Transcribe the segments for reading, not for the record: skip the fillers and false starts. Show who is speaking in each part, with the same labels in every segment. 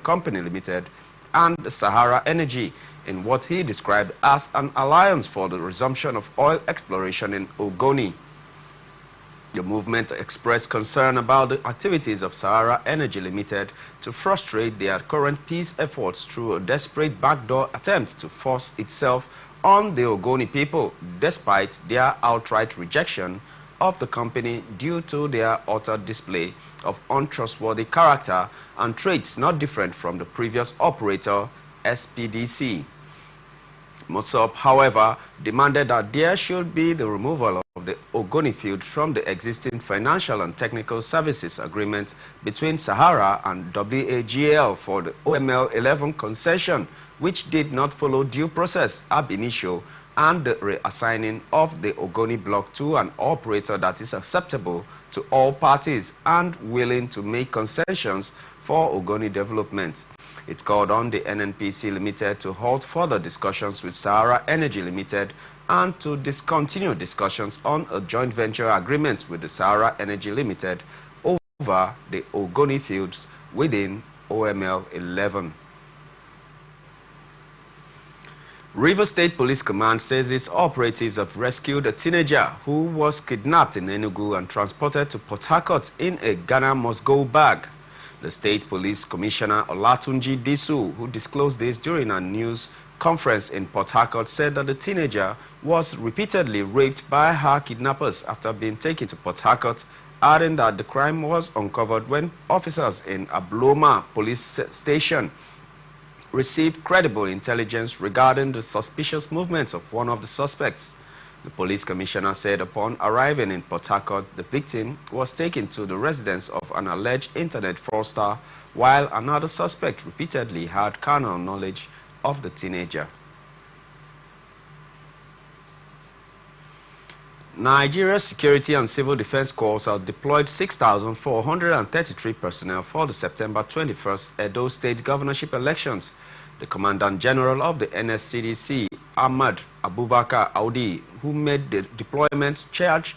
Speaker 1: Company Limited and Sahara Energy in what he described as an alliance for the resumption of oil exploration in Ogoni. The movement expressed concern about the activities of Sahara Energy Limited to frustrate their current peace efforts through a desperate backdoor attempt to force itself on the Ogoni people, despite their outright rejection of the company due to their utter display of untrustworthy character and traits not different from the previous operator, SPDC. Mossop, however, demanded that there should be the removal of the Ogoni field from the existing financial and technical services agreement between Sahara and WAGL for the OML-11 concession, which did not follow due process ab initio, and the reassigning of the Ogoni Block to an operator that is acceptable to all parties and willing to make concessions for Ogoni development. It called on the NNPC Limited to halt further discussions with Sahara Energy Limited and to discontinue discussions on a joint venture agreement with the Sahara Energy Limited over the Ogoni fields within OML-11. River State Police Command says its operatives have rescued a teenager who was kidnapped in Enugu and transported to Port Harcourt in a Ghana must-go bag. The State Police Commissioner Olatunji Disu, who disclosed this during a news conference in Port Harcourt, said that the teenager was repeatedly raped by her kidnappers after being taken to Port Harcourt, adding that the crime was uncovered when officers in Abloma Police Station received credible intelligence regarding the suspicious movements of one of the suspects. The police commissioner said upon arriving in Port Harcourt, the victim was taken to the residence of an alleged internet fraudster, while another suspect repeatedly had carnal knowledge of the teenager. Nigeria's Security and Civil Defense Corps have deployed 6,433 personnel for the September 21st Edo State governorship elections. The Commandant General of the NSCDC, Ahmad Abubakar Audi, who made the deployment, charged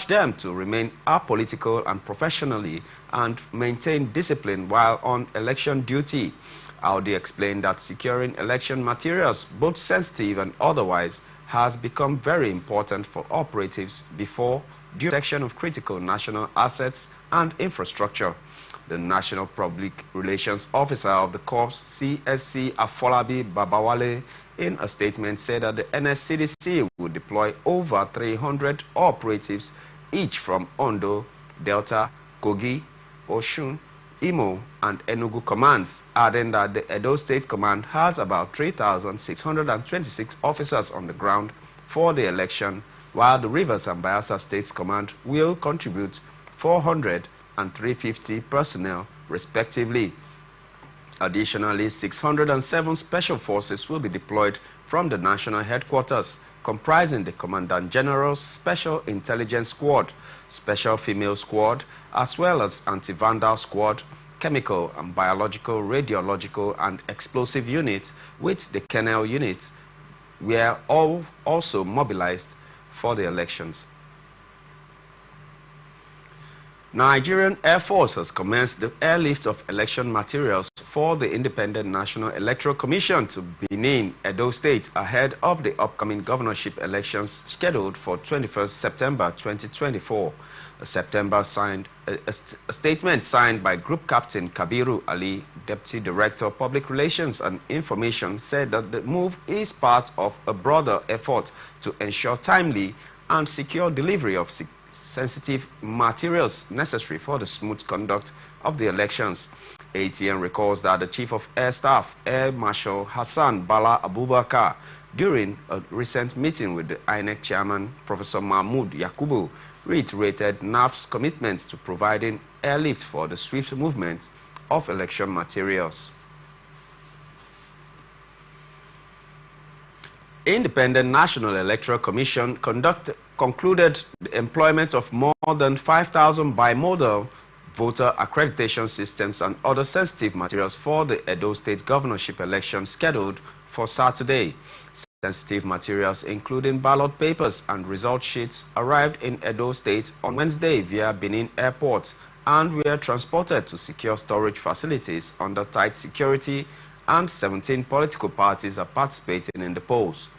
Speaker 1: them to remain apolitical and professionally and maintain discipline while on election duty. Audi explained that securing election materials, both sensitive and otherwise, has become very important for operatives before due protection of critical national assets and infrastructure. The National Public Relations Officer of the Corps, CSC Afolabi Babawale, in a statement said that the NSCDC would deploy over 300 operatives, each from Ondo, Delta, Kogi, Osun, Imo, and Enugu commands, adding that the Edo State Command has about 3,626 officers on the ground for the election, while the Rivers and Bayelsa States Command will contribute 400 and 350 personnel, respectively. Additionally, 607 special forces will be deployed from the national headquarters, comprising the Commandant General's Special Intelligence Squad, Special Female Squad, as well as Anti-Vandal Squad, Chemical and Biological, Radiological and Explosive Units, with the Kennel Units were all also mobilized for the elections. Nigerian Air Force has commenced the airlift of election materials for the Independent National Electoral Commission to Benin, Edo State, ahead of the upcoming governorship elections scheduled for 21st September 2024. A statement signed by Group Captain Kabiru Ali, Deputy Director of Public Relations and Information, said that the move is part of a broader effort to ensure timely and secure delivery of sensitive materials necessary for the smooth conduct of the elections. ATN recalls that the Chief of Air Staff, Air Marshal Hassan Bala Abubakar, during a recent meeting with the INEC Chairman, Professor Mahmoud Yakubu, reiterated NAF's commitment to providing airlift for the swift movement of election materials. Independent National Electoral Commission concluded the employment of more than 5,000 bimodal voter accreditation systems and other sensitive materials for the Edo State governorship election scheduled for Saturday. Sensitive materials, including ballot papers and result sheets, arrived in Edo State on Wednesday via Benin Airport and were transported to secure storage facilities under tight security, and 17 political parties are participating in the polls.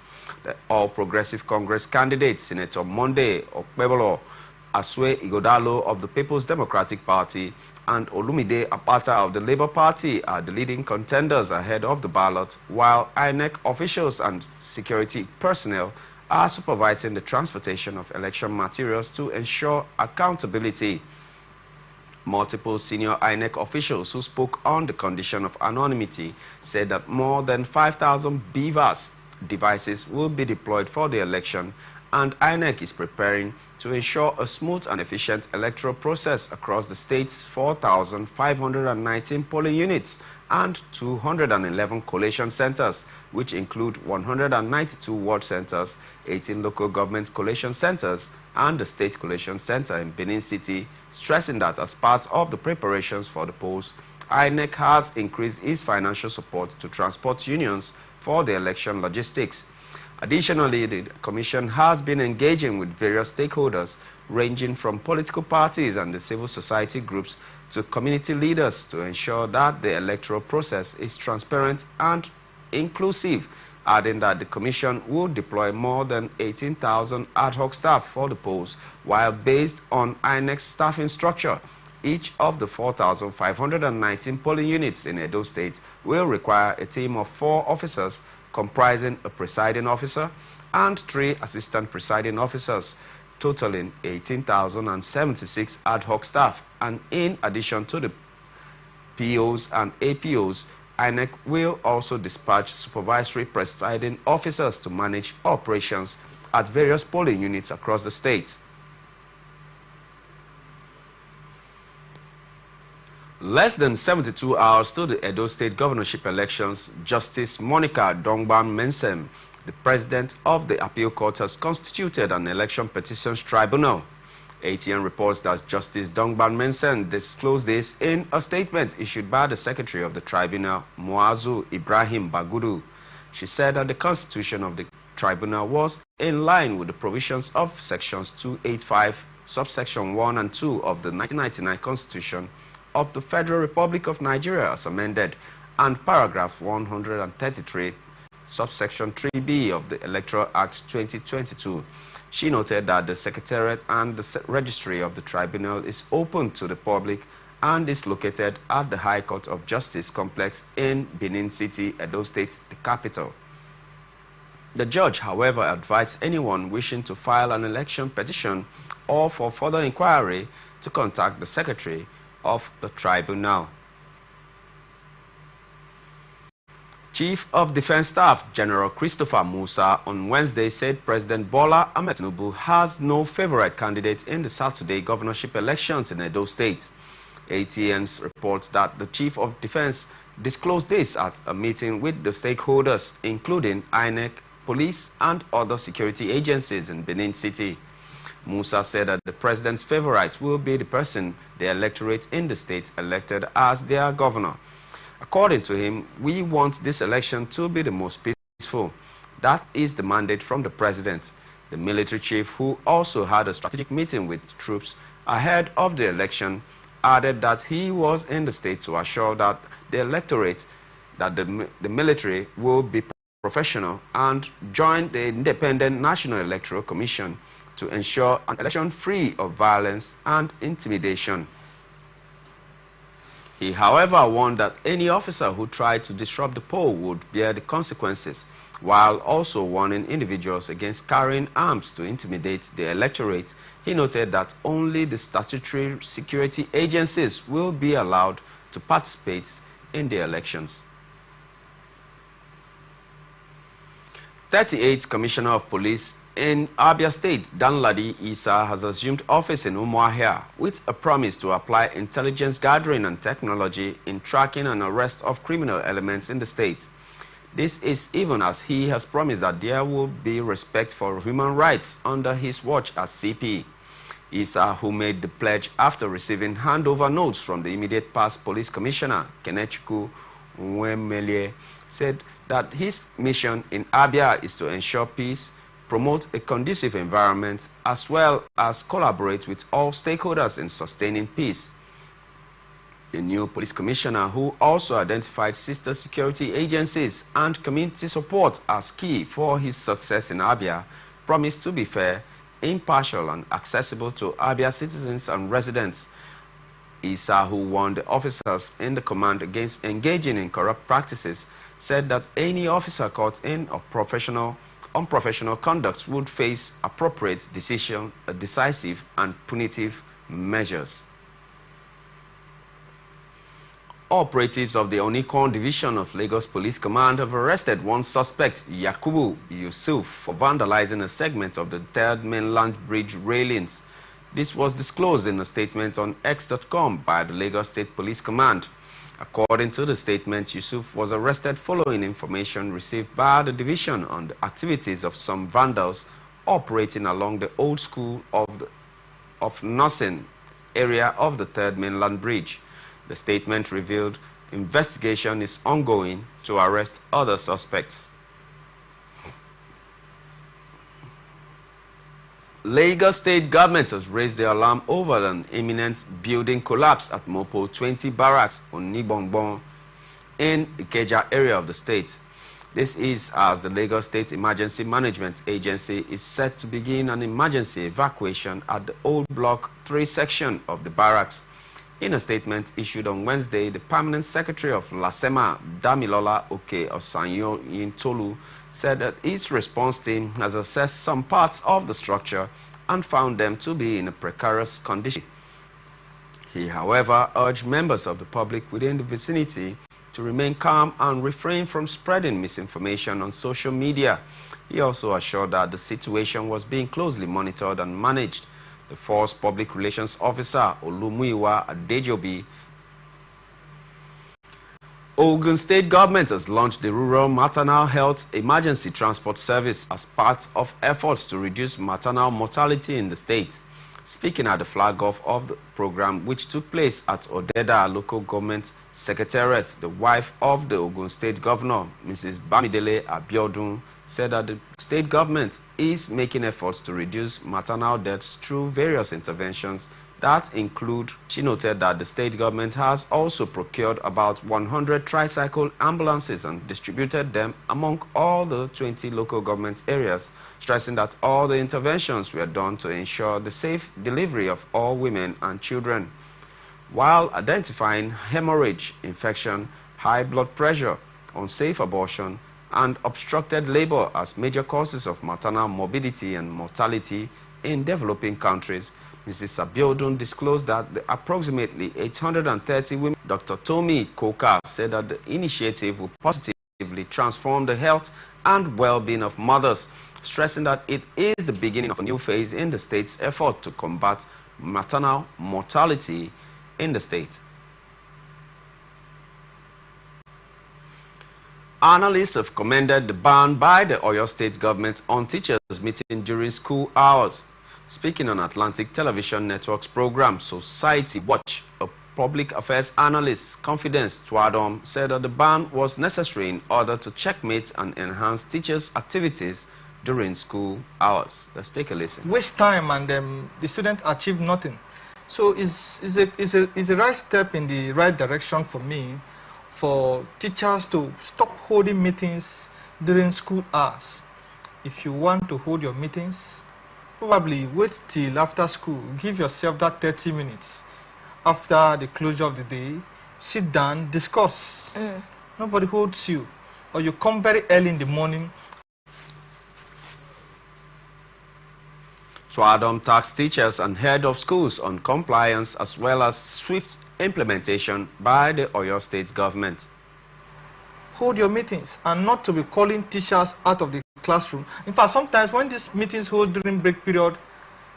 Speaker 1: The All Progressive Congress candidate, Senator Monday Okpebolo Asue Igodalo of the People's Democratic Party and Olumide Apata of the Labour Party are the leading contenders ahead of the ballot, while INEC officials and security personnel are supervising the transportation of election materials to ensure accountability. Multiple senior INEC officials who spoke on the condition of anonymity said that more than 5,000 BVAS devices will be deployed for the election, and INEC is preparing to ensure a smooth and efficient electoral process across the state's 4,519 polling units and 211 collation centers, which include 192 ward centers, 18 local government collation centers, and the State Collation Center in Benin City, stressing that as part of the preparations for the polls, INEC has increased its financial support to transport unions for the election logistics. Additionally, the Commission has been engaging with various stakeholders, ranging from political parties and the civil society groups to community leaders, to ensure that the electoral process is transparent and inclusive, adding that the Commission will deploy more than 18,000 ad hoc staff for the polls, while based on INEC's staffing structure, each of the 4,519 polling units in Edo State will require a team of 4 officers comprising a presiding officer and 3 assistant presiding officers, totaling 18,076 ad hoc staff. And in addition to the POs and APOs, INEC will also dispatch supervisory presiding officers to manage operations at various polling units across the state. Less than 72 hours to the Edo State governorship elections, Justice Monica Dongban-Mensem, the president of the appeal court, has constituted an election petitions tribunal. ATN reports that Justice Dongban-Mensem disclosed this in a statement issued by the secretary of the tribunal, Muazu Ibrahim Bagudu. She said that the constitution of the tribunal was in line with the provisions of sections 285, subsection 1 and 2 of the 1999 Constitution of the Federal Republic of Nigeria as amended, and paragraph 133, subsection 3B of the Electoral Act 2022. She noted that the Secretariat and the Registry of the Tribunal is open to the public and is located at the High Court of Justice Complex in Benin City, Edo State, the capital. The judge, however, advised anyone wishing to file an election petition or for further inquiry to contact the Secretary of the Tribunal. Chief of Defense Staff General Christopher Musa on Wednesday said President Bola Ahmed Tinubu has no favorite candidate in the Saturday governorship elections in Edo State. ATN's reports that the Chief of Defense disclosed this at a meeting with the stakeholders, including INEC, police, and other security agencies in Benin City. Musa said that the president's favorite will be the person the electorate in the state elected as their governor. According to him, we want this election to be the most peaceful. That is the mandate from the president. The military chief, who also had a strategic meeting with troops ahead of the election, added that he was in the state to assure that the electorate, that the military will be professional and join the Independent National Electoral Commission to ensure an election free of violence and intimidation. He, however, warned that any officer who tried to disrupt the poll would bear the consequences, while also warning individuals against carrying arms to intimidate the electorate. He noted that only the statutory security agencies will be allowed to participate in the elections. 38th Commissioner of Police in Abia State, Danladi Isa, has assumed office in Umuahia with a promise to apply intelligence gathering and technology in tracking and arrest of criminal elements in the state. This is even as he has promised that there will be respect for human rights under his watch as CP. Isa, who made the pledge after receiving handover notes from the immediate past police commissioner, Kenechukwu Nwemelie, said that his mission in Abia is to ensure peace, promote a conducive environment, as well as collaborate with all stakeholders in sustaining peace. The new police commissioner, who also identified sister security agencies and community support as key for his success in Abia, promised to be fair, impartial and accessible to Abia citizens and residents. Issa, who warned the officers in the command against engaging in corrupt practices, said that any officer caught in unprofessional conduct would face appropriate decisive and punitive measures. Operatives of the Onikon Division of Lagos Police Command have arrested one suspect, Yakubu Yusuf, for vandalizing a segment of the Third Mainland Bridge railings. This was disclosed in a statement on X.com by the Lagos State Police Command. According to the statement, Yusuf was arrested following information received by the division on the activities of some vandals operating along the old school of nursing area of the Third Mainland Bridge. The statement revealed investigation is ongoing to arrest other suspects. Lagos State government has raised the alarm over an imminent building collapse at Mopo 20 Barracks on Nibongbon in the Ikeja area of the state. This is as the Lagos State Emergency Management Agency is set to begin an emergency evacuation at the old Block 3 section of the barracks. In a statement issued on Wednesday, the Permanent Secretary of LASEMA, Damilola Oke Osanyo Yintolu, said that its response team has assessed some parts of the structure and found them to be in a precarious condition. He, however, urged members of the public within the vicinity to remain calm and refrain from spreading misinformation on social media. He also assured that the situation was being closely monitored and managed. The force public relations officer, Olumuyiwa Adejobi. Ogun State government has launched the Rural Maternal Health Emergency Transport Service as part of efforts to reduce maternal mortality in the state. Speaking at the flag off of the program, which took place at Odeda Local Government Secretariat, the wife of the Ogun State Governor, Mrs. Bamidele Abiodun, said that the state government is making efforts to reduce maternal deaths through various interventions that include. She noted that the state government has also procured about 100 tricycle ambulances and distributed them among all the 20 local government areas, stressing that all the interventions were done to ensure the safe delivery of all women and children, while identifying hemorrhage, infection, high blood pressure, unsafe abortion, and obstructed labor as major causes of maternal morbidity and mortality in developing countries. Mrs. Abiodun disclosed that the approximately 830 women. Dr. Tomi Koka said that the initiative will positively transform the health and well-being of mothers, stressing that it is the beginning of a new phase in the state's effort to combat maternal mortality in the state. Analysts have commended the ban by the Oyo State government on teachers meeting during school hours. Speaking on Atlantic Television Network's program Society Watch, a public affairs analyst, Confidence Twadom, said that the ban was necessary in order to checkmate and enhance teachers' activities during school hours. Let's take a listen.
Speaker 2: Waste time and the student achieve nothing. So it's a right step in the right direction for me, for teachers to stop holding meetings during school hours. If you want to hold your meetings, probably wait till after school. Give yourself that 30 minutes after the closure of the day. Sit down, discuss. Nobody holds you. Or you come very early in the morning.
Speaker 1: Twadom tasked teachers and head of schools on compliance as well as swift implementation by the Oyo State government.
Speaker 2: Hold your meetings and not to be calling teachers out of the classroom. In fact, sometimes when these meetings hold during break period,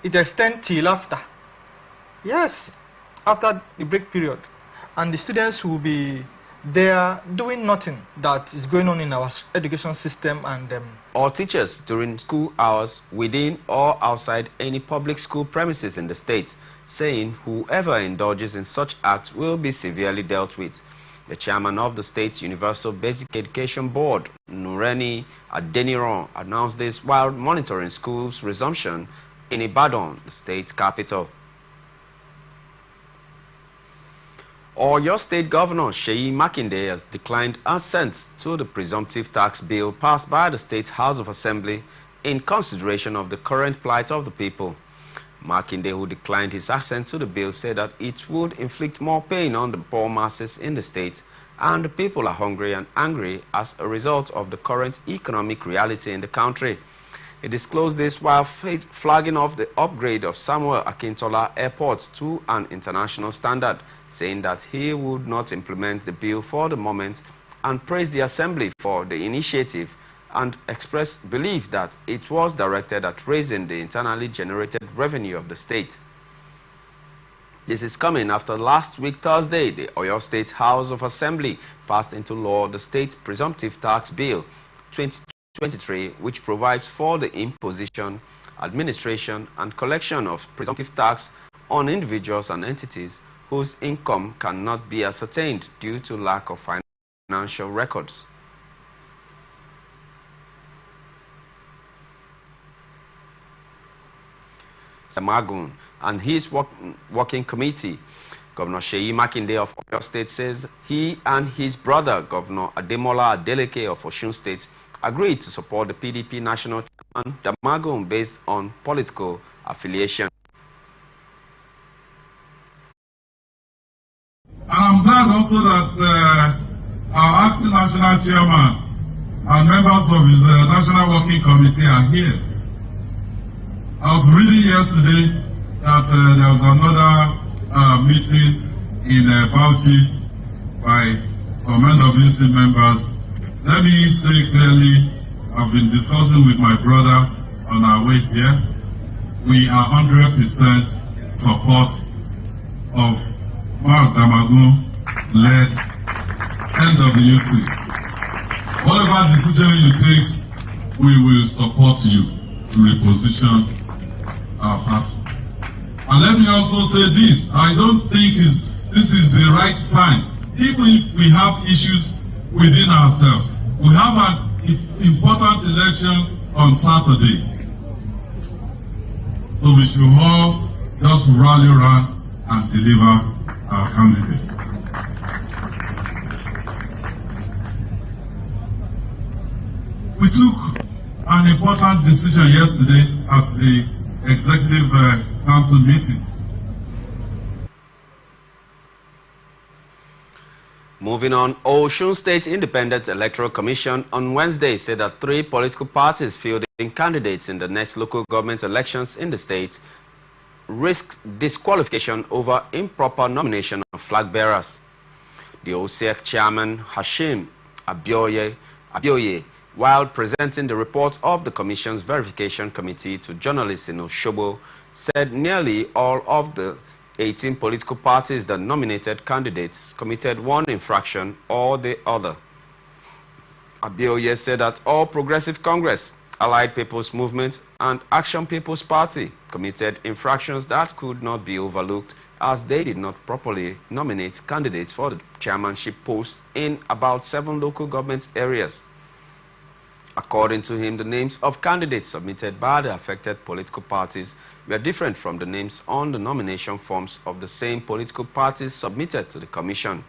Speaker 2: it extends till after. Yes, after the break period. And the students will be there doing nothing that is going on in our education system and
Speaker 1: all teachers during school hours within or outside any public school premises in the state, saying whoever indulges in such acts will be severely dealt with. The chairman of the state's Universal Basic Education Board, Nureni Adeniran, announced this while monitoring schools' resumption in Ibadan, the state capital. Oyo State Governor Seyi Makinde has declined assent to the presumptive tax bill passed by the State House of Assembly in consideration of the current plight of the people. Makinde, who declined his assent to the bill, said that it would inflict more pain on the poor masses in the state, and the people are hungry and angry as a result of the current economic reality in the country. He disclosed this while flagging off the upgrade of Samuel Akintola Airport to an international standard, saying that he would not implement the bill for the moment, and praised the Assembly for the initiative and expressed belief that it was directed at raising the internally generated revenue of the state. This is coming after last week Thursday, the Oyo State House of Assembly passed into law the State Presumptive Tax Bill 2023, which provides for the imposition, administration, and collection of presumptive tax on individuals and entities whose income cannot be ascertained due to lack of financial records. Samagun and his working committee, Governor Seyi Makinde of Oyo State, says he and his brother, Governor Ademola Adeleke of Osun State, agreed to support the PDP national chairman, Damagun, based on political affiliation.
Speaker 3: And I'm glad also that our acting national chairman and members of his national working committee are here. I was reading yesterday that there was another meeting in Bauchi by some NWC members. Let me say clearly, I've been discussing with my brother on our way here. We are 100% support of Mark Damagun-led NWC. Whatever decision you take, we will support you to reposition our party. And let me also say this, I don't think this is the right time. Even if we have issues within ourselves, we have an important election on Saturday. So we should all just rally around and deliver our candidate. We took an important decision yesterday at the Executive Council meeting.
Speaker 1: Moving on, Osun State Independent Electoral Commission on Wednesday said that 3 political parties fielding candidates in the next local government elections in the state risk disqualification over improper nomination of flag bearers. The OSEC chairman, Hashim Abioye, while presenting the report of the Commission's Verification Committee to journalists in Osogbo, said nearly all of the 18 political parties that nominated candidates committed one infraction or the other. Abioye said that All Progressive Congress, Allied People's Movement, and Action People's Party committed infractions that could not be overlooked, as they did not properly nominate candidates for the chairmanship post in about 7 local government areas. According to him, the names of candidates submitted by the affected political parties were different from the names on the nomination forms of the same political parties submitted to the commission.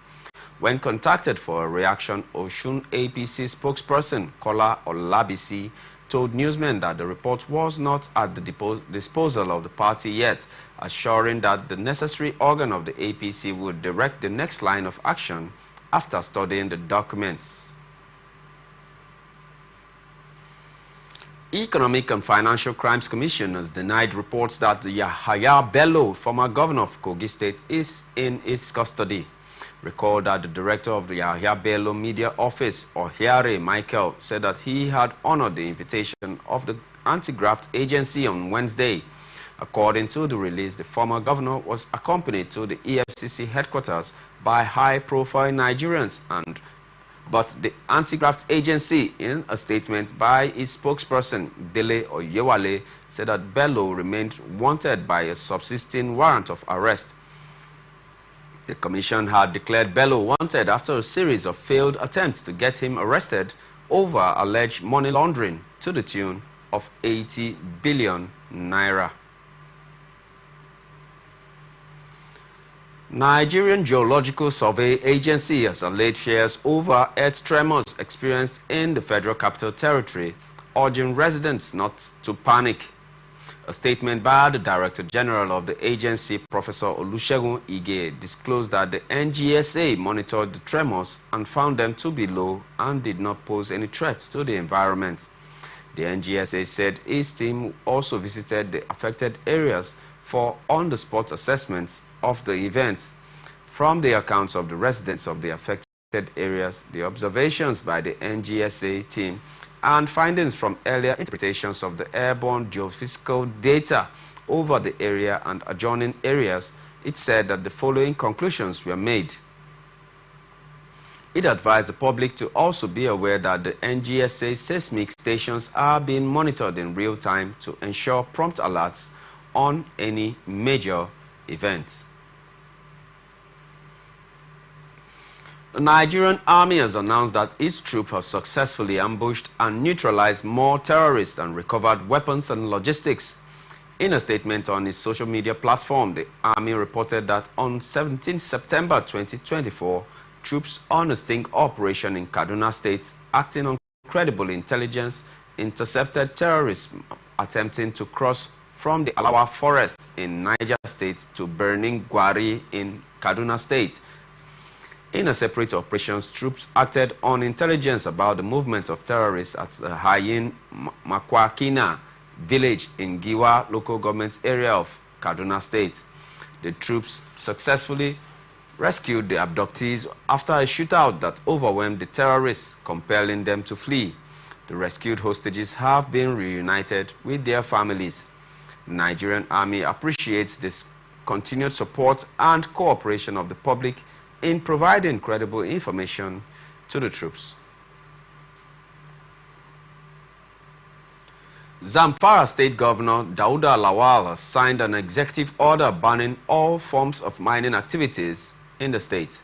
Speaker 1: When contacted for a reaction, Osun APC spokesperson Kola Olabisi told newsmen that the report was not at the disposal of the party yet, assuring that the necessary organ of the APC would direct the next line of action after studying the documents. Economic and Financial Crimes Commission has denied reports that Yahaya Bello, former governor of Kogi State, is in its custody. Recall that the director of the Yahaya Bello Media Office, Ohiare Michael, said that he had honored the invitation of the anti-graft agency on Wednesday. According to the release, the former governor was accompanied to the EFCC headquarters by high-profile Nigerians, but the anti-graft agency, in a statement by its spokesperson, Dele Oyewale, said that Bello remained wanted by a subsisting warrant of arrest. The commission had declared Bello wanted after a series of failed attempts to get him arrested over alleged money laundering to the tune of 80 billion naira. Nigerian Geological Survey Agency has allayed fears over earth tremors experienced in the Federal Capital Territory, urging residents not to panic. A statement by the Director General of the agency, Professor Olusegun Ige, disclosed that the NGSA monitored the tremors and found them to be low and did not pose any threats to the environment. The NGSA said its team also visited the affected areas for on-the-spot assessments of the events. From the accounts of the residents of the affected areas, the observations by the NGSA team, and findings from earlier interpretations of the airborne geophysical data over the area and adjoining areas, it said that the following conclusions were made. It advised the public to also be aware that the NGSA seismic stations are being monitored in real time to ensure prompt alerts on any major events. The Nigerian army has announced that its troops have successfully ambushed and neutralized more terrorists and recovered weapons and logistics. In a statement on its social media platform, the army reported that on 17 September 2024, troops on a sting operation in Kaduna State, acting on credible intelligence, intercepted terrorists attempting to cross from the Alawa Forest in Niger State to Burning Gwari in Kaduna State. In a separate operations, troops acted on intelligence about the movement of terrorists at the Hayin Makwakina village in Giwa local government area of Kaduna State. The troops successfully rescued the abductees after a shootout that overwhelmed the terrorists, compelling them to flee. The rescued hostages have been reunited with their families. The Nigerian Army appreciates this continued support and cooperation of the public in providing credible information to the troops. Zamfara State Governor Dauda Lawal has signed an executive order banning all forms of mining activities in the state.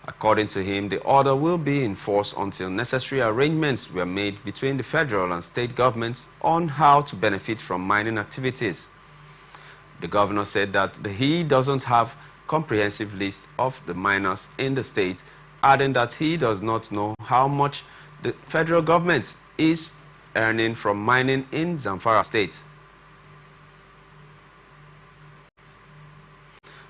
Speaker 1: According to him, the order will be in force until necessary arrangements were made between the federal and state governments on how to benefit from mining activities. The governor said that he doesn't have comprehensive list of the miners in the state, adding that he does not know how much the federal government is earning from mining in Zamfara State.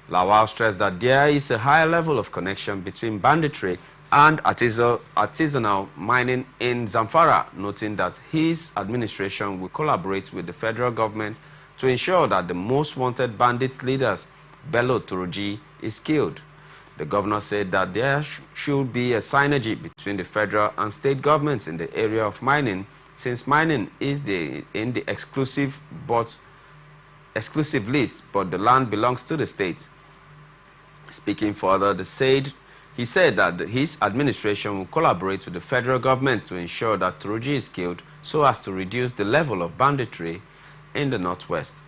Speaker 1: Lawal stressed that there is a high level of connection between banditry and artisanal mining in Zamfara, noting that his administration will collaborate with the federal government to ensure that the most wanted bandit leaders, Bello Turuji, is killed. The governor said that there should be a synergy between the federal and state governments in the area of mining, since mining is in the exclusive list, but the land belongs to the state. Speaking further, he said that his administration will collaborate with the federal government to ensure that Turuji is killed so as to reduce the level of banditry in the northwest.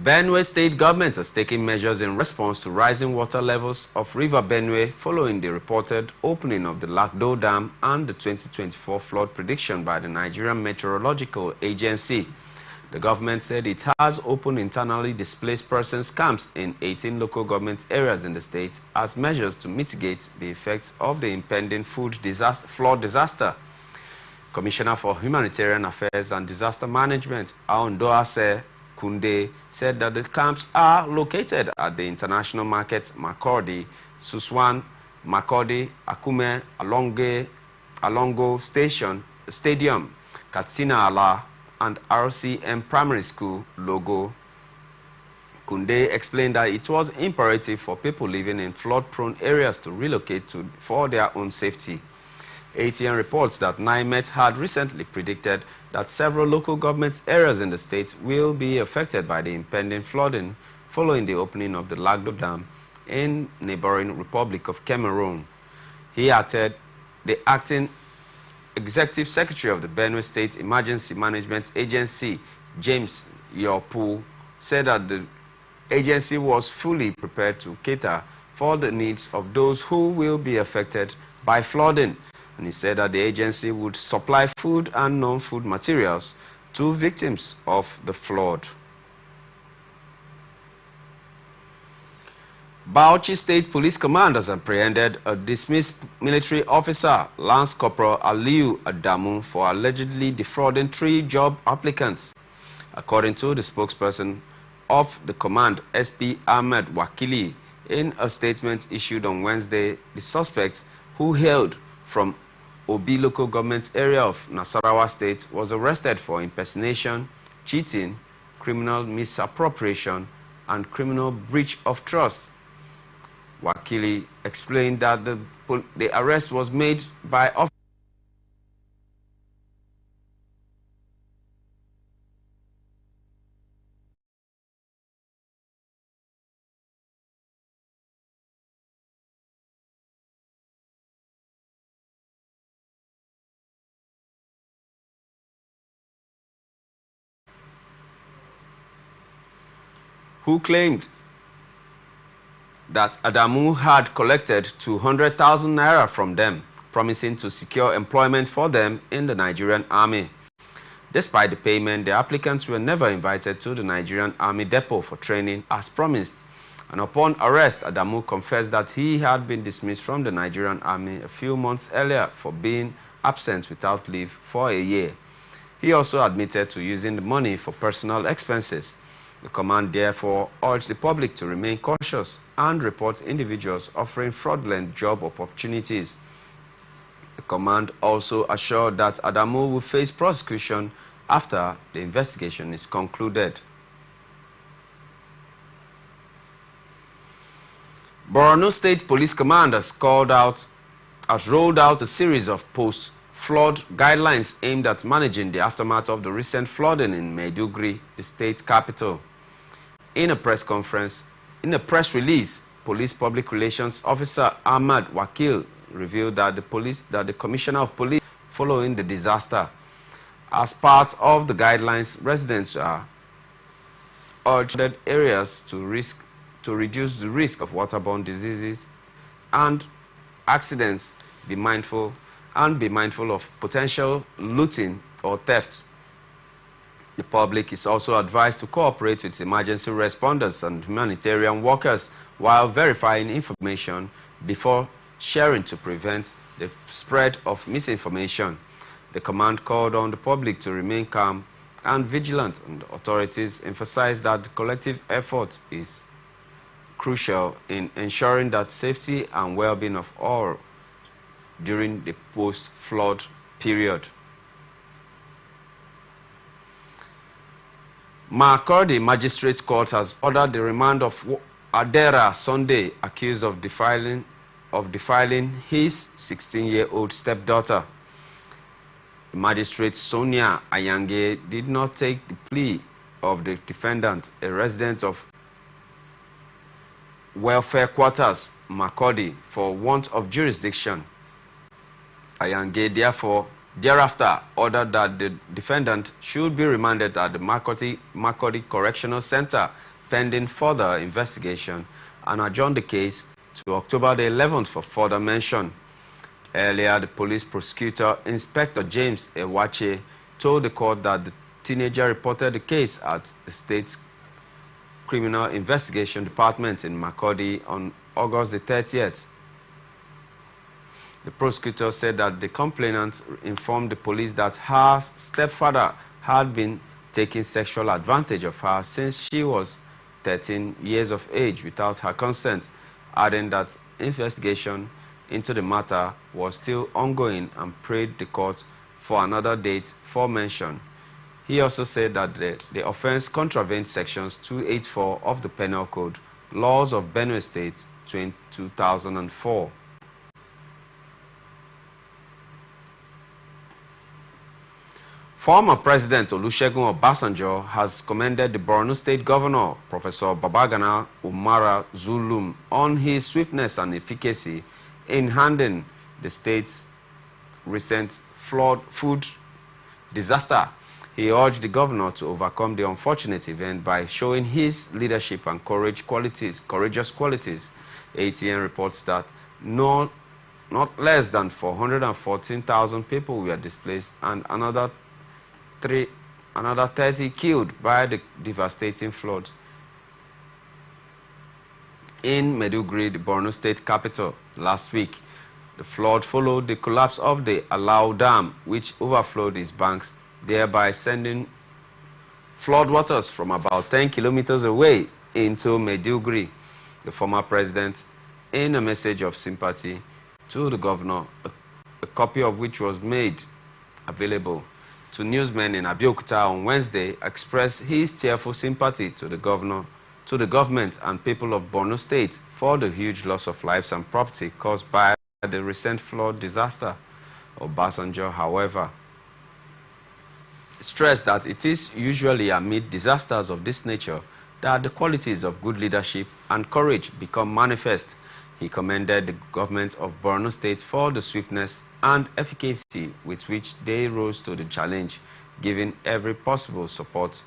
Speaker 1: Benue State government has taken measures in response to rising water levels of River Benue following the reported opening of the Lagdo Dam and the 2024 flood prediction by the Nigerian Meteorological Agency. The government said it has opened internally displaced persons camps in 18 local government areas in the state as measures to mitigate the effects of the impending flood disaster. Commissioner for Humanitarian Affairs and Disaster Management, Aondoase Kunde, said that the camps are located at the international market Makurdi, Suswan, Makurdi, Akume, Alongo Stadium, Katsina Ala, and RCM Primary School logo. Kunde explained that it was imperative for people living in flood-prone areas to relocate for their own safety. ATN reports that NIMET had recently predicted that several local government areas in the state will be affected by the impending flooding following the opening of the Lagdo Dam in neighboring Republic of Cameroon. He added the acting Executive Secretary of the Benue State Emergency Management Agency, James Yopu, said that the agency was fully prepared to cater for the needs of those who will be affected by flooding. And he said that the agency would supply food and non-food materials to victims of the flood. Bauchi State Police Command has apprehended a dismissed military officer, Lance Corporal Aliu Adamu, for allegedly defrauding 3 job applicants. According to the spokesperson of the command, SP Ahmed Wakili, in a statement issued on Wednesday, the suspect, who hailed from Obi local government area of Nasarawa State, was arrested for impersonation, cheating, criminal misappropriation, and criminal breach of trust. Wakili explained that the arrest was made by officers who claimed that Adamu had collected 200,000 naira from them, promising to secure employment for them in the Nigerian Army. Despite the payment, the applicants were never invited to the Nigerian Army depot for training as promised. And upon arrest, Adamu confessed that he had been dismissed from the Nigerian Army a few months earlier for being absent without leave for a year. He also admitted to using the money for personal expenses. The command therefore urged the public to remain cautious and report individuals offering fraudulent job opportunities. The command also assured that Adamu will face prosecution after the investigation is concluded. Borno State Police Command has rolled out a series of post-flood guidelines aimed at managing the aftermath of the recent flooding in Maiduguri, the state capital. In a press release, Police Public Relations Officer Ahmad Wakil revealed that the Commissioner of Police, following the disaster, as part of the guidelines, residents are urged areas to reduce the risk of waterborne diseases and accidents, be mindful of potential looting or theft. The public is also advised to cooperate with emergency responders and humanitarian workers while verifying information before sharing to prevent the spread of misinformation. The command called on the public to remain calm and vigilant, and authorities emphasized that the collective effort is crucial in ensuring that safety and well-being of all during the post-flood period. Makurdi Magistrates Court has ordered the remand of Adera Sunday, accused of defiling his 16-year-old stepdaughter. The magistrate Sonia Ayange did not take the plea of the defendant, a resident of Welfare Quarters, Makurdi, for want of jurisdiction. Ayange thereafter ordered that the defendant should be remanded at the Makurdi Correctional Center pending further investigation and adjourned the case to October the 11th for further mention. Earlier, the police prosecutor, Inspector James Ewache, told the court that the teenager reported the case at the state's Criminal Investigation Department in Makurdi on August the 30th. The prosecutor said that the complainant informed the police that her stepfather had been taking sexual advantage of her since she was 13 years of age without her consent, adding that investigation into the matter was still ongoing and prayed the court for another date for mention. He also said that the offense contravenes sections 284 of the Penal Code, Laws of Benue State, 2004. Former President Olusegun Obasanjo has commended the Borno State Governor, Professor Babagana Umara Zulum, on his swiftness and efficacy in handling the state's recent food disaster. He urged the governor to overcome the unfortunate event by showing his leadership and courageous qualities. ATN reports that not less than 414,000 people were displaced and another 30 killed by the devastating floods. in Maiduguri, the Borno state capital, last week. The flood followed the collapse of the Alau Dam, which overflowed its banks, thereby sending floodwaters from about 10 kilometers away into Maiduguri. The former president, in a message of sympathy to the governor, a copy of which was made available to newsmen in Abeokuta on Wednesday, expressed his tearful sympathy to the governor, to the government and people of Borno State for the huge loss of lives and property caused by the recent flood disaster. Obasanjo, however, stressed that it is usually amid disasters of this nature that the qualities of good leadership and courage become manifest. He commended the government of Borno State for the swiftness and efficacy with which they rose to the challenge, giving every possible support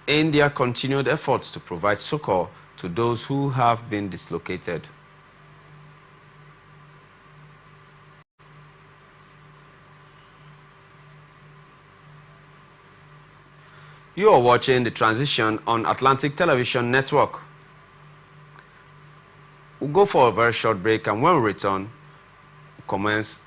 Speaker 1: in their continued efforts to provide succor to those who have been dislocated. You are watching The Transition on Atlantic Television Network. We'll go for a very short break, and when we return, we'll commence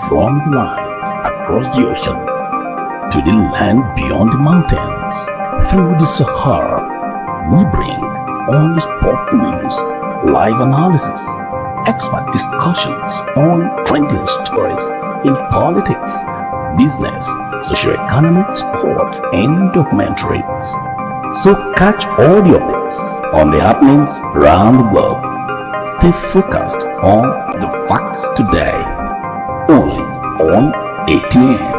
Speaker 4: from the lines across the ocean to the land beyond the mountains. Through the Sahara, we bring all the sport news, live analysis, expert discussions on trending stories in politics, business, socio-economic, sports, and documentaries. So catch all the updates on the happenings around the globe. Stay focused on the fact today, only on ATN.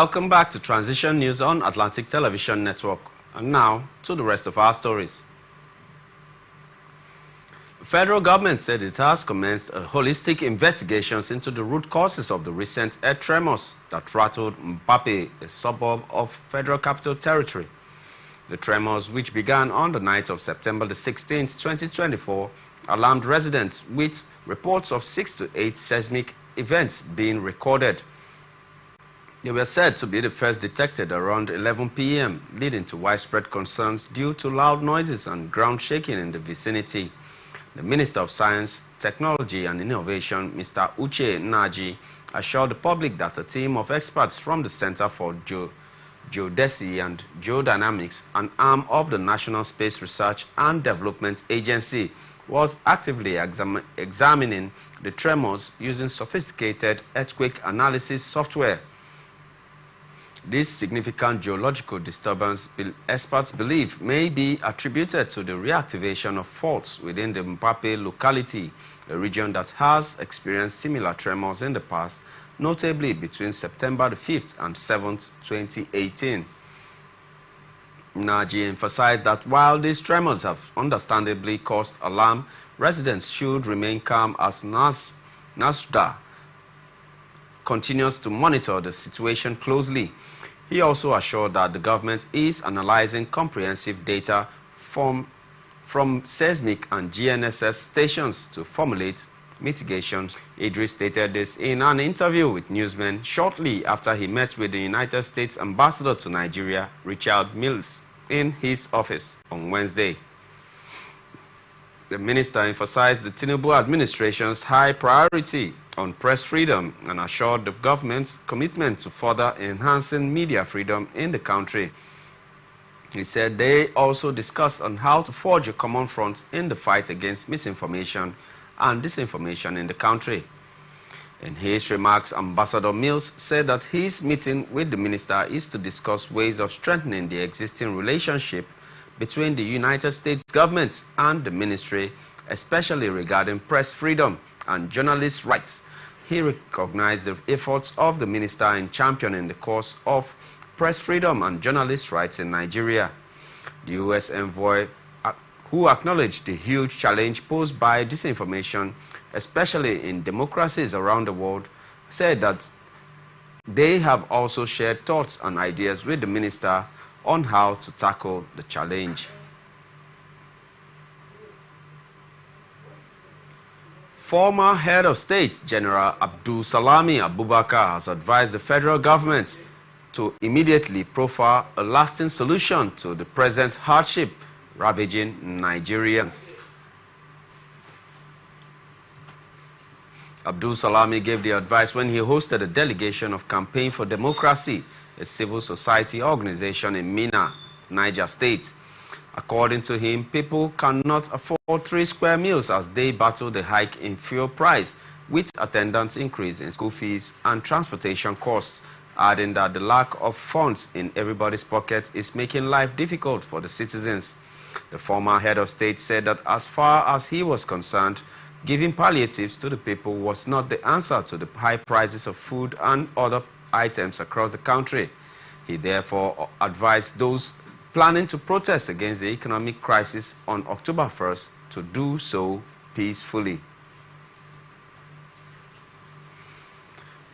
Speaker 1: Welcome back to Transition News on Atlantic Television Network. And now to the rest of our stories. The federal government said it has commenced a holistic investigations into the root causes of the recent earth tremors that rattled Mpape, a suburb of Federal Capital Territory. The tremors, which began on the night of September the 16th, 2024, alarmed residents with reports of 6 to 8 seismic events being recorded. They were said to be the first detected around 11 p.m., leading to widespread concerns due to loud noises and ground shaking in the vicinity. The Minister of Science, Technology and Innovation, Mr. Uche Nnaji, assured the public that a team of experts from the Center for Geodesy and Geodynamics, an arm of the National Space Research and Development Agency, was actively examining the tremors using sophisticated earthquake analysis software. This significant geological disturbance, experts believe, may be attributed to the reactivation of faults within the Mpape locality, a region that has experienced similar tremors in the past, notably between September the 5th and 7th, 2018. Nnaji emphasized that while these tremors have understandably caused alarm, residents should remain calm as NASDA continues to monitor the situation closely. He also assured that the government is analyzing comprehensive data from seismic and GNSS stations to formulate mitigations. Idris stated this in an interview with newsmen shortly after he met with the United States Ambassador to Nigeria, Richard Mills, in his office on Wednesday. The minister emphasized the Tinubu administration's high priority on press freedom and assured the government's commitment to further enhancing media freedom in the country. He said they also discussed on how to forge a common front in the fight against misinformation and disinformation in the country. In his remarks, Ambassador Mills said that his meeting with the minister is to discuss ways of strengthening the existing relationship between the United States government and the ministry, especially regarding press freedom and journalists' rights. He recognized the efforts of the minister in championing the cause of press freedom and journalists' rights in Nigeria. The U.S. envoy, who acknowledged the huge challenge posed by disinformation, especially in democracies around the world, said that they have also shared thoughts and ideas with the minister on how to tackle the challenge. Former Head of State General Abdul Salami Abubakar has advised the federal government to immediately profile a lasting solution to the present hardship ravaging Nigerians. Abdul Salami gave the advice when he hosted a delegation of Campaign for Democracy, a civil society organization in Minna, Niger State. According to him, people cannot afford 3 square meals as they battle the hike in fuel price, with attendant increase in school fees and transportation costs, adding that the lack of funds in everybody's pocket is making life difficult for the citizens. The former head of state said that as far as he was concerned, giving palliatives to the people was not the answer to the high prices of food and other items across the country. He therefore advised those planning to protest against the economic crisis on October 1st to do so peacefully.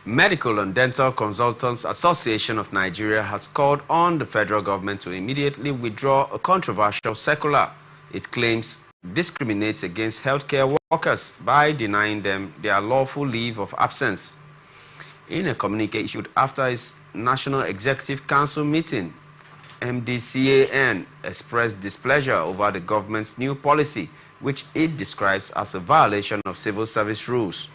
Speaker 1: Medical and Dental Consultants Association of Nigeria has called on the federal government to immediately withdraw a controversial circular it claims discriminates against healthcare workers by denying them their lawful leave of absence. In a communique issued after its National Executive Council meeting, MDCAN expressed displeasure over the government's new policy, which it describes as a violation of civil service rules.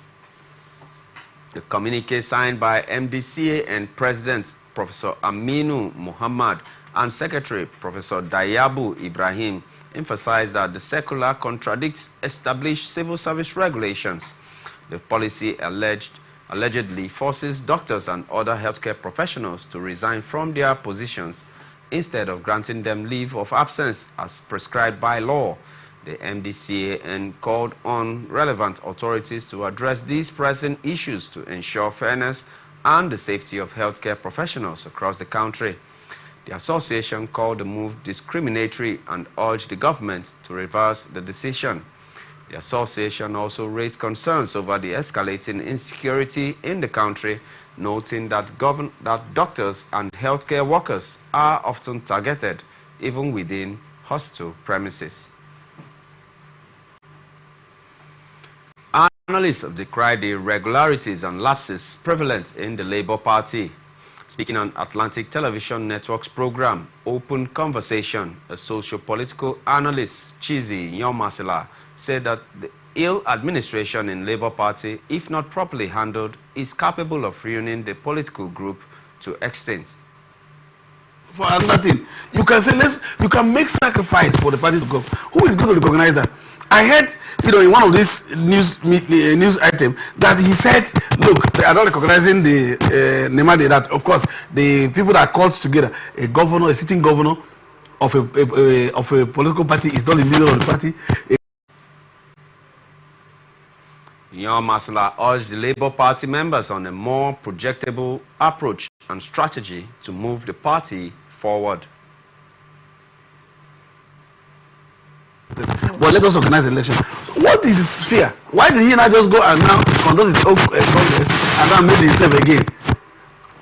Speaker 1: The communique signed by MDCAN President Professor Aminu Muhammad and Secretary Professor Dayabu Ibrahim emphasized that the circular contradicts established civil service regulations. The policy allegedly forces doctors and other healthcare professionals to resign from their positions instead of granting them leave of absence as prescribed by law. The MDCAN called on relevant authorities to address these pressing issues to ensure fairness and the safety of healthcare professionals across the country. The association called the move discriminatory and urged the government to reverse the decision. The association also raised concerns over the escalating insecurity in the country, noting that doctors and healthcare workers are often targeted, even within hospital premises. Analysts have decried the irregularities and lapses prevalent in the Labour Party. Speaking on Atlantic Television Network's program, Open Conversation, a socio-political analyst, Chizi Nyomasila, said that the ill administration in Labour Party, if not properly handled, is capable of ruining the political group to extent.
Speaker 5: For another thing, you can say you can make sacrifice for the party to go. Who is going to recognize that? I heard, in one of these news item that he said, look, they are not recognizing the Nemade, that of course the people that are called together, a governor, a sitting governor of a political party is not the leader of the party.
Speaker 1: Yon Masala urged the Labour Party members on a more projectable approach and strategy to move the party forward.
Speaker 5: But let us organize the election. So what is his fear? Why did he not just go and now conduct his own congress and now make himself again?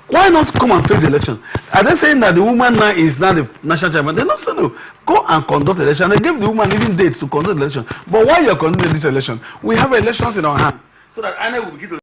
Speaker 5: Why not come and face the election? Are they saying that the woman now is not the national chairman? They not say no. Go and conduct the election. They gave the woman even dates to conduct the election. But while you are conducting this election, we have elections in our hands so that INEC will begin to.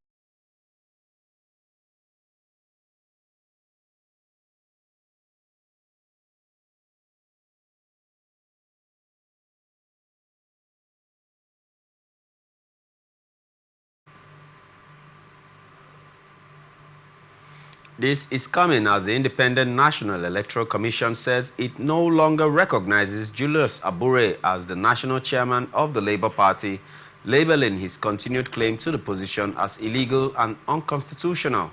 Speaker 1: This is coming as the Independent National Electoral Commission says it no longer recognizes Julius Abure as the national chairman of the Labour Party, labeling his continued claim to the position as illegal and unconstitutional.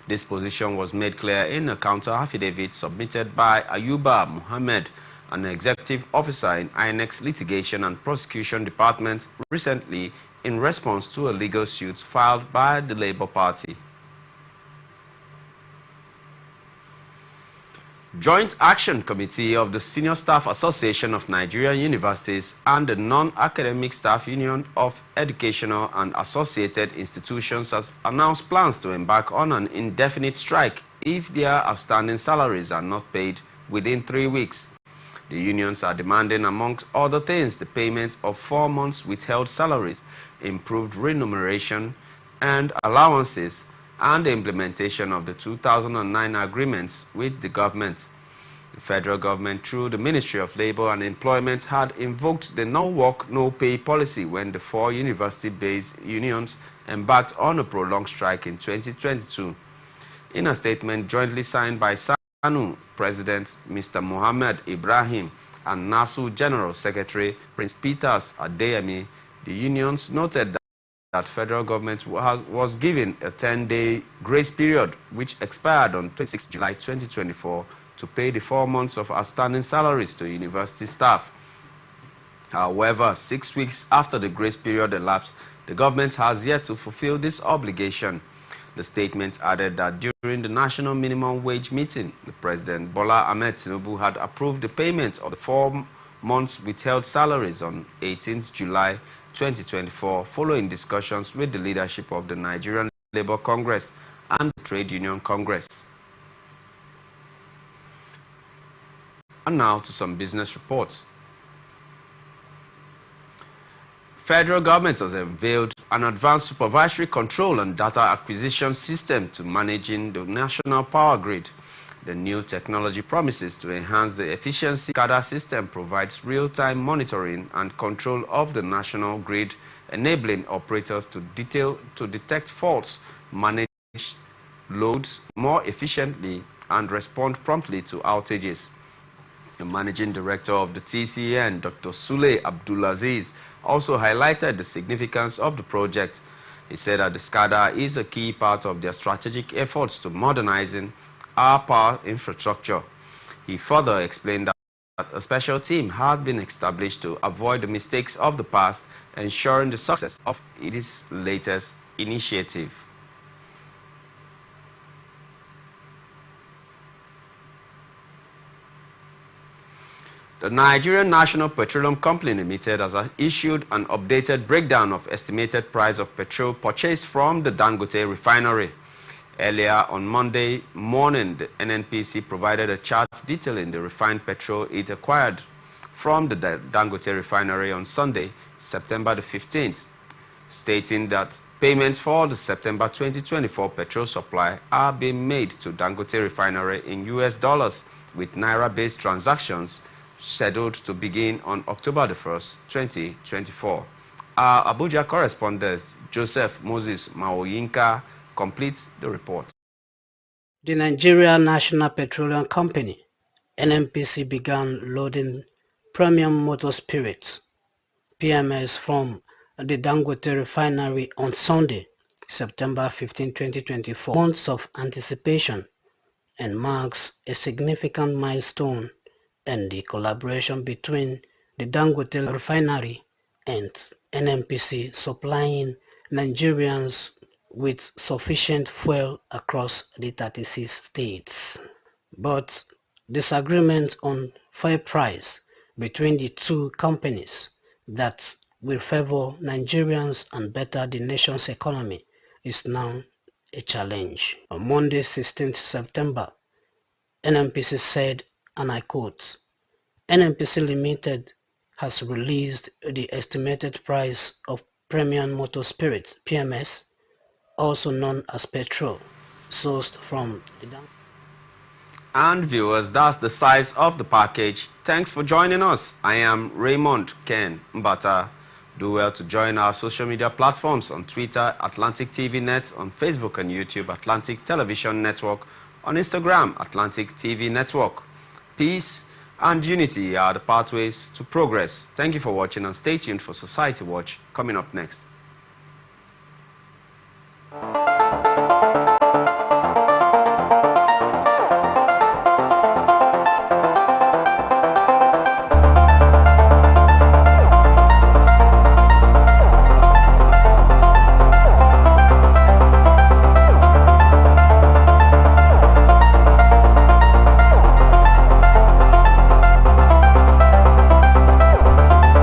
Speaker 1: This position was made clear in a counter affidavit submitted by Ayuba Muhammad, an executive officer in INEC's Litigation and Prosecution Department, recently in response to a legal suit filed by the Labour Party. Joint Action Committee of the Senior Staff Association of Nigerian Universities and the Non-Academic Staff Union of Educational and Associated Institutions has announced plans to embark on an indefinite strike if their outstanding salaries are not paid within 3 weeks. The unions are demanding, amongst other things, the payment of 4 months withheld salaries, improved remuneration and allowances, and the implementation of the 2009 agreements with the government. The federal government, through the Ministry of Labour and Employment, had invoked the no work, no pay policy when the 4 university-based unions embarked on a prolonged strike in 2022. In a statement jointly signed by SANU President Mr. Mohammed Ibrahim and NASU General Secretary Prince Peters Adeyemi, the unions noted that federal government was given a 10-day grace period, which expired on 26 July 2024, to pay the 4 months of outstanding salaries to university staff. However, 6 weeks after the grace period elapsed, the government has yet to fulfill this obligation. The statement added that during the national minimum wage meeting, the President Bola Ahmed Tinubu had approved the payment of the 4 months withheld salaries on 18th July 2024, following discussions with the leadership of the Nigerian Labour Congress and the Trade Union Congress. And now to some business reports. Federal government has unveiled an advanced supervisory control and data acquisition system to managing the national power grid. The new technology promises to enhance the efficiency. SCADA system provides real-time monitoring and control of the national grid, enabling operators to detect faults, manage loads more efficiently, and respond promptly to outages. The managing director of the TCN, Dr. Sule Abdulaziz, also highlighted the significance of the project. He said that the SCADA is a key part of their strategic efforts to modernizing our power infrastructure. He further explained that a special team has been established to avoid the mistakes of the past, ensuring the success of its latest initiative. The Nigerian National Petroleum Company Limited has issued an updated breakdown of estimated price of petrol purchased from the Dangote refinery. Earlier on Monday morning, the NNPC provided a chart detailing the refined petrol it acquired from the Dangote refinery on Sunday, September the 15th, stating that payments for the September 2024 petrol supply are being made to Dangote refinery in US dollars, with Naira-based transactions scheduled to begin on October the 1st, 2024. Our Abuja correspondent Joseph Moses Maoyinka completes the report.
Speaker 6: The Nigeria National Petroleum Company, NNPC, began loading premium motor spirits, PMS, from the Dangote refinery on Sunday, September 15, 2024. Months of anticipation, and marks a significant milestone in the collaboration between the Dangote refinery and NNPC, supplying Nigerians with sufficient fuel across the 36 states. But disagreement on fair price between the two companies that will favor Nigerians and better the nation's economy is now a challenge. On Monday, 16th September, NNPC said, and I quote, "NNPC Limited has released the estimated price of premium motor spirits, PMS, also known as petrol, sourced from the..."
Speaker 1: And viewers, that's the size of the package. Thanks for joining us. I am Raymond Ken Mbata. Do well to join our social media platforms on Twitter, Atlantic TV Net, on Facebook and YouTube, Atlantic Television Network, on Instagram, Atlantic TV Network. Peace and unity are the pathways to progress. Thank you for watching and stay tuned for Society Watch coming up next.